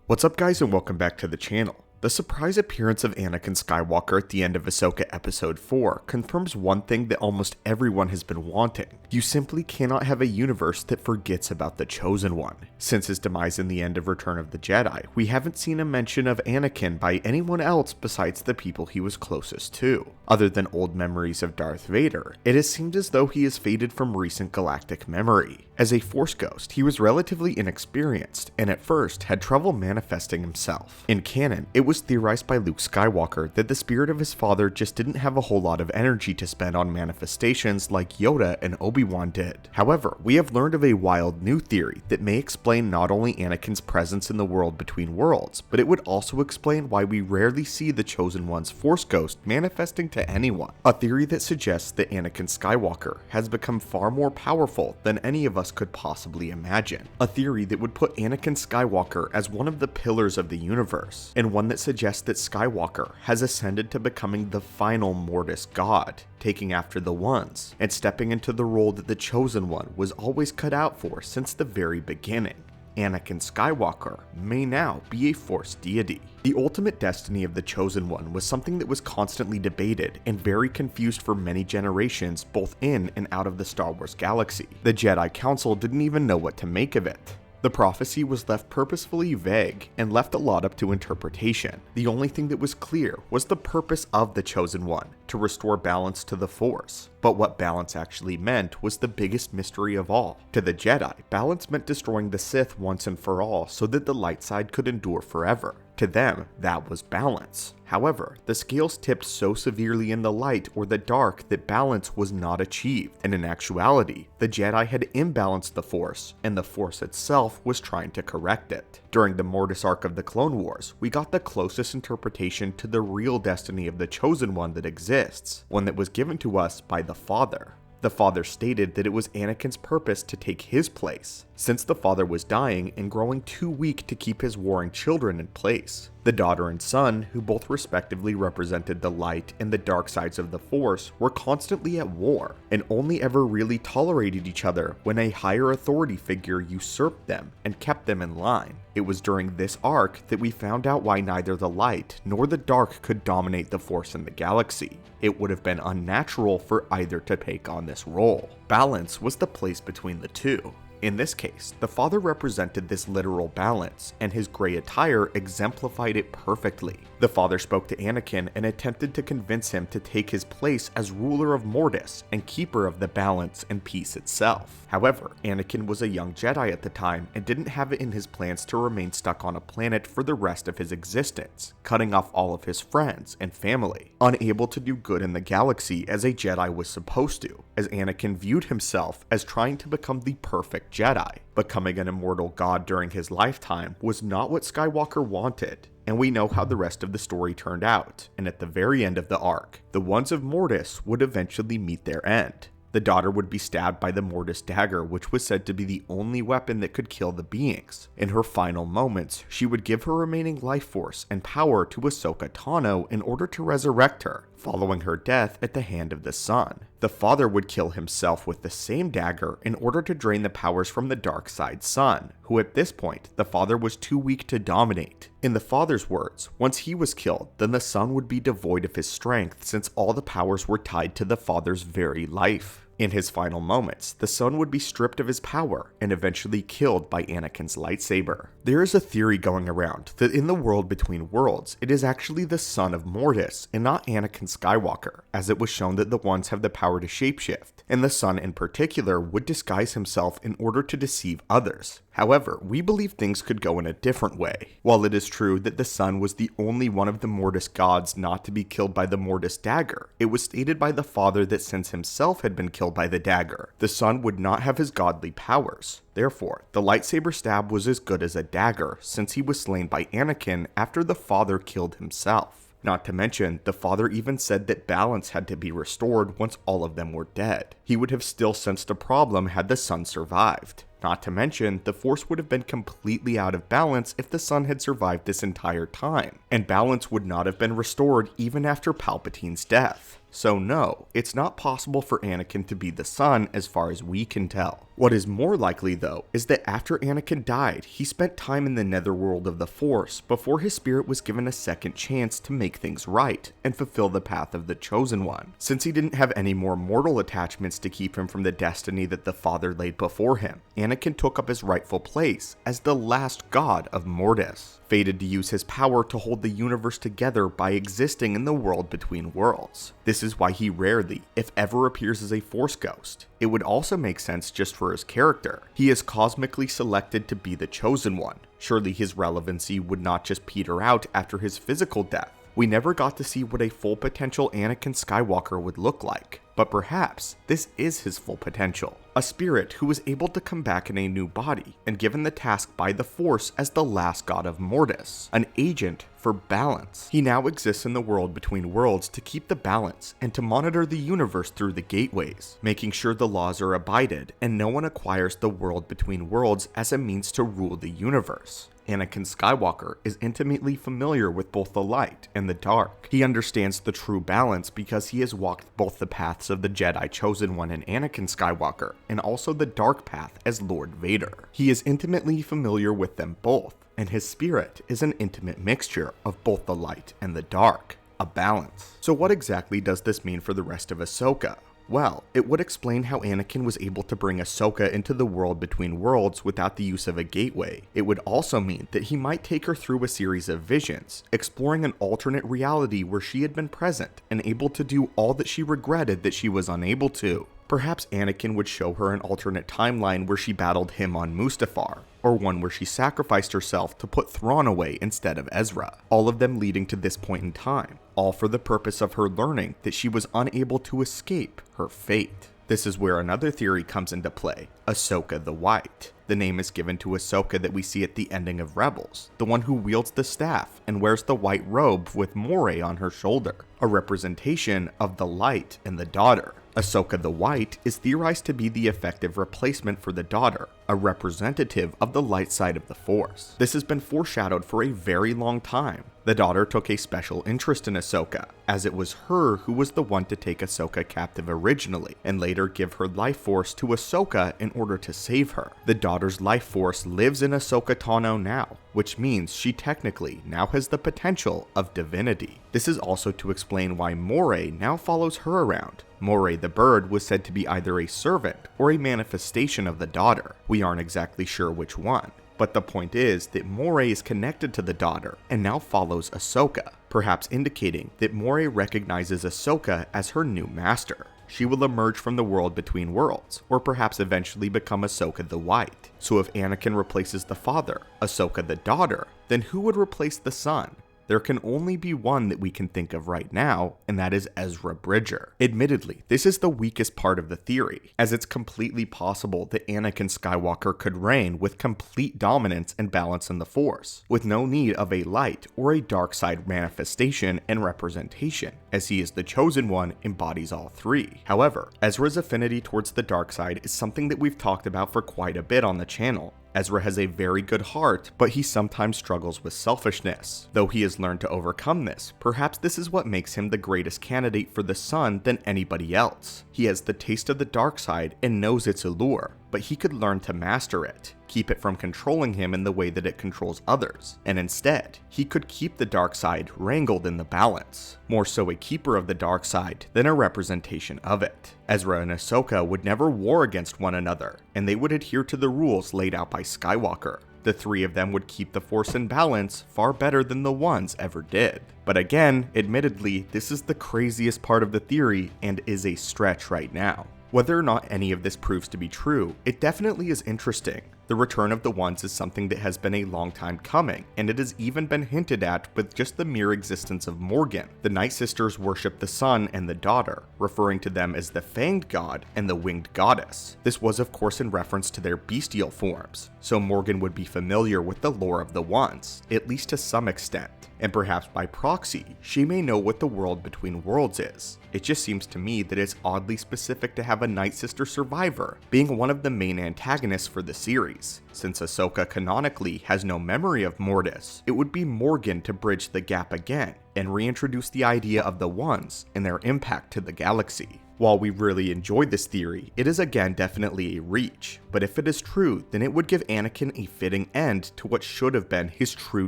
What's up guys and welcome back to the channel. The surprise appearance of Anakin Skywalker at the end of Ahsoka episode 4 confirms one thing that almost everyone has been wanting. You simply cannot have a universe that forgets about the Chosen One. Since his demise in the end of Return of the Jedi, we haven't seen a mention of Anakin by anyone else besides the people he was closest to. Other than old memories of Darth Vader, it has seemed as though he has faded from recent galactic memory. As a Force ghost, he was relatively inexperienced, and at first had trouble manifesting himself. In canon, it was theorized by Luke Skywalker that the spirit of his father just didn't have a whole lot of energy to spend on manifestations like Yoda and Obi-Wan did. However, we have learned of a wild new theory that may explain not only Anakin's presence in the world between worlds, but it would also explain why we rarely see the Chosen One's Force ghost manifesting to anyone. A theory that suggests that Anakin Skywalker has become far more powerful than any of us could possibly imagine. A theory that would put Anakin Skywalker as one of the pillars of the universe, and one that suggests that Skywalker has ascended to becoming the final Mortis god, taking after the Ones, and stepping into the role that the Chosen One was always cut out for since the very beginning. Anakin Skywalker may now be a Force deity. The ultimate destiny of the Chosen One was something that was constantly debated and very confused for many generations both in and out of the Star Wars galaxy. The Jedi Council didn't even know what to make of it. The prophecy was left purposefully vague and left a lot up to interpretation. The only thing that was clear was the purpose of the Chosen One, to restore balance to the Force. But what balance actually meant was the biggest mystery of all. To the Jedi, balance meant destroying the Sith once and for all so that the light side could endure forever. To them, that was balance. However, the scales tipped so severely in the light or the dark that balance was not achieved, and in actuality, the Jedi had imbalanced the Force, and the Force itself was trying to correct it. During the Mortis arc of the Clone Wars, we got the closest interpretation to the real destiny of the Chosen One that exists, one that was given to us by the Father. The Father stated that it was Anakin's purpose to take his place, since the father was dying and growing too weak to keep his warring children in place. The daughter and son, who both respectively represented the light and the dark sides of the Force, were constantly at war, and only ever really tolerated each other when a higher authority figure usurped them and kept them in line. It was during this arc that we found out why neither the light nor the dark could dominate the Force in the galaxy. It would have been unnatural for either to take on this role. Balance was the place between the two. In this case, the father represented this literal balance, and his gray attire exemplified it perfectly. The father spoke to Anakin and attempted to convince him to take his place as ruler of Mortis and keeper of the balance and peace itself. However, Anakin was a young Jedi at the time and didn't have it in his plans to remain stuck on a planet for the rest of his existence, cutting off all of his friends and family. Unable to do good in the galaxy as a Jedi was supposed to, as Anakin viewed himself as trying to become the perfect Jedi. Becoming an immortal god during his lifetime was not what Skywalker wanted, and we know how the rest of the story turned out, and at the very end of the arc, the Ones of Mortis would eventually meet their end. The daughter would be stabbed by the Mortis dagger, which was said to be the only weapon that could kill the beings. In her final moments, she would give her remaining life force and power to Ahsoka Tano in order to resurrect her, following her death at the hand of the Son. The father would kill himself with the same dagger in order to drain the powers from the dark side son, who at this point, the father was too weak to dominate. In the father's words, once he was killed, then the son would be devoid of his strength since all the powers were tied to the father's very life. In his final moments, the son would be stripped of his power and eventually killed by Anakin's lightsaber. There is a theory going around that in the world between worlds, it is actually the son of Mortis and not Anakin Skywalker, as it was shown that the Ones have the power to shapeshift, and the son in particular would disguise himself in order to deceive others. However, we believe things could go in a different way. While it is true that the son was the only one of the Mortis gods not to be killed by the Mortis dagger, it was stated by the father that since himself had been killed by the dagger, the son would not have his godly powers. Therefore, the lightsaber stab was as good as a dagger, since he was slain by Anakin after the father killed himself. Not to mention, the father even said that balance had to be restored once all of them were dead. He would have still sensed a problem had the son survived. Not to mention, the Force would have been completely out of balance if the son had survived this entire time, and balance would not have been restored even after Palpatine's death. So no, it's not possible for Anakin to be the son as far as we can tell. What is more likely though is that after Anakin died, he spent time in the netherworld of the Force before his spirit was given a second chance to make things right and fulfill the path of the Chosen One. Since he didn't have any more mortal attachments to keep him from the destiny that the Father laid before him, Anakin took up his rightful place as the last god of Mortis, fated to use his power to hold the universe together by existing in the world between worlds. This is why he rarely, if ever, appears as a Force ghost. It would also make sense just for his character. He is cosmically selected to be the Chosen One. Surely his relevancy would not just peter out after his physical death. We never got to see what a full potential Anakin Skywalker would look like, but perhaps this is his full potential. A spirit who was able to come back in a new body and given the task by the Force as the last god of Mortis, an agent for balance. He now exists in the world between worlds to keep the balance and to monitor the universe through the gateways, making sure the laws are abided and no one acquires the world between worlds as a means to rule the universe. Anakin Skywalker is intimately familiar with both the light and the dark. He understands the true balance because he has walked both the paths of the Jedi Chosen One in Anakin Skywalker and also the dark path as Lord Vader. He is intimately familiar with them both, and his spirit is an intimate mixture of both the light and the dark, a balance. So what exactly does this mean for the rest of Ahsoka? Well, it would explain how Anakin was able to bring Ahsoka into the world between worlds without the use of a gateway. It would also mean that he might take her through a series of visions, exploring an alternate reality where she had been present and able to do all that she regretted that she was unable to. Perhaps Anakin would show her an alternate timeline where she battled him on Mustafar, or one where she sacrificed herself to put Thrawn away instead of Ezra, all of them leading to this point in time, all for the purpose of her learning that she was unable to escape her fate. This is where another theory comes into play, Ahsoka the White. The name is given to Ahsoka that we see at the ending of Rebels, the one who wields the staff and wears the white robe with Moray on her shoulder, a representation of the light and the daughter. Ahsoka the White is theorized to be the effective replacement for the daughter, a representative of the light side of the Force. This has been foreshadowed for a very long time. The daughter took a special interest in Ahsoka, as it was her who was the one to take Ahsoka captive originally, and later give her life force to Ahsoka in order to save her. The daughter's life force lives in Ahsoka Tano now, which means she technically now has the potential of divinity. This is also to explain why Moray now follows her around. Moray the bird was said to be either a servant or a manifestation of the daughter. We aren't exactly sure which one, but the point is that Moray is connected to the daughter and now follows Ahsoka, perhaps indicating that Moray recognizes Ahsoka as her new master. She will emerge from the world between worlds, or perhaps eventually become Ahsoka the White. So if Anakin replaces the father, Ahsoka the daughter, then who would replace the son? There can only be one that we can think of right now, and that is Ezra Bridger. Admittedly, this is the weakest part of the theory, as it's completely possible that Anakin Skywalker could reign with complete dominance and balance in the Force, with no need of a light or a dark side manifestation and representation, as he is the Chosen One, embodies all three. However, Ezra's affinity towards the dark side is something that we've talked about for quite a bit on the channel. Ezra has a very good heart, but he sometimes struggles with selfishness. Though he has learned to overcome this, perhaps this is what makes him the greatest candidate for the sun than anybody else. He has the taste of the dark side and knows its allure, but he could learn to master it, keep it from controlling him in the way that it controls others, and instead, he could keep the dark side wrangled in the balance, more so a keeper of the dark side than a representation of it. Ezra and Ahsoka would never war against one another, and they would adhere to the rules laid out by Skywalker. The three of them would keep the Force in balance far better than the ones ever did. But again, admittedly, this is the craziest part of the theory and is a stretch right now. Whether or not any of this proves to be true, it definitely is interesting. The return of the Ones is something that has been a long time coming, and it has even been hinted at with just the mere existence of Morgan. The Night Sisters worship the son and the daughter, referring to them as the Fanged God and the Winged Goddess. This was of course in reference to their bestial forms, so Morgan would be familiar with the lore of the Ones, at least to some extent. And perhaps by proxy, she may know what the world between worlds is. It just seems to me that it's oddly specific to have a Night Sister survivor being one of the main antagonists for the series. theories. Since Ahsoka canonically has no memory of Mortis, it would be Morgan to bridge the gap again, and reintroduce the idea of the Ones and their impact to the galaxy. While we really enjoyed this theory, it is again definitely a reach, but if it is true, then it would give Anakin a fitting end to what should have been his true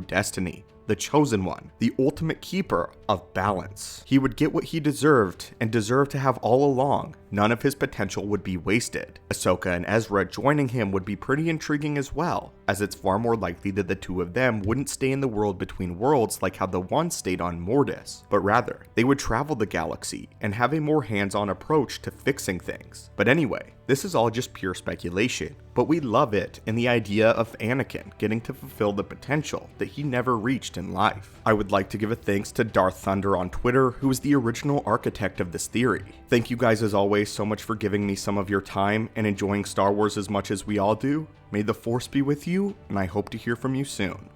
destiny. The Chosen One, the ultimate keeper of balance. He would get what he deserved, and deserved to have all along. None of his potential would be wasted. Ahsoka and Ezra joining him would be pretty intriguing as well, as it's far more likely that the two of them wouldn't stay in the world between worlds like how the One stayed on Mortis, but rather, they would travel the galaxy and have a more hands-on approach to fixing things. But anyway, this is all just pure speculation, but we love it in the idea of Anakin getting to fulfill the potential that he never reached in life. I would like to give a thanks to Darth Thunder on Twitter, who is the original architect of this theory. Thank you guys as always so much for giving me some of your time and enjoying Star Wars as much as we all do. May the Force be with you, and I hope to hear from you soon.